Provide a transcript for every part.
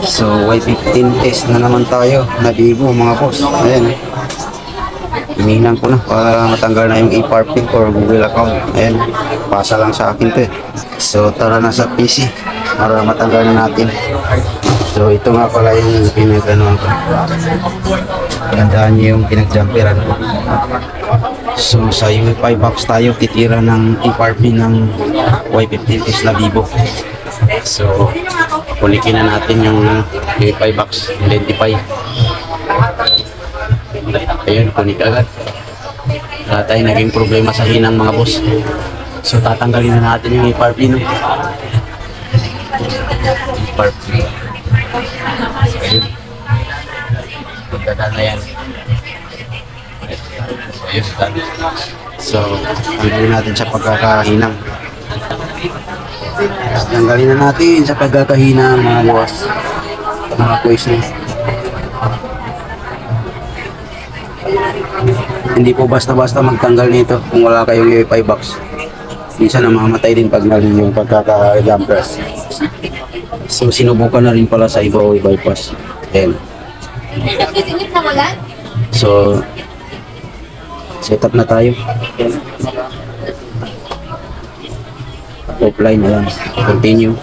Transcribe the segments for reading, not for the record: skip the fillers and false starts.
So Y15S na naman tayo na Vivo mga boss. Ayan. Hinihinan ko na para matanggal na yung e-parking or Google account. Ayan. Pasa lang sa akin to eh. So tara na sa PC para matanggal na natin. So ito nga pala yung pinag-anuan ko. Gandaan nyo yung pinag-jumperan ko. So sa UEFI box tayo titira ng e-parking ng Y15S na Vivo. So kulikin na natin yung UEFI box, identify. Ayun, kunik agad. Wala tayong naging problema sa hinang mga boss. So tatanggalin na natin yung e-parking. E-parking. Ayun. Pagkakala na yan. Ayun, done. So tanggalin natin sa pagkakahinang. Tanggalin na natin sa pagkakahinang mga boss. Mga quiz na. Hindi po basta-basta magtanggal nito kung wala kayong UEFI box. Minsan namamatay din pag nalin yung pagkaka-jumpers. So sinubukan na rin pala sa iba o i-bypass. Then, so setup na tayo. Offline na lang. Continue.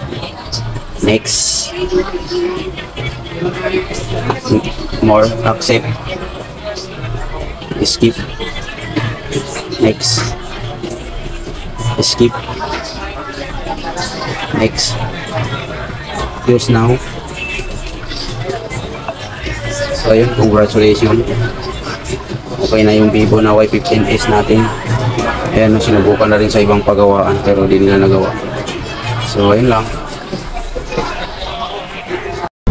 Next. More. Accept. Skip. Next. Skip. Next. Close now. So ayun, congratulations. Okay na yung Vivo na Y15S natin. Ayan, sinubukan na rin sa ibang pagawaan pero hindi nila nagawa. So ayun lang.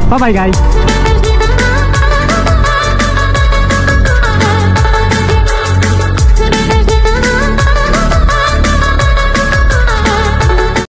Bye bye guys.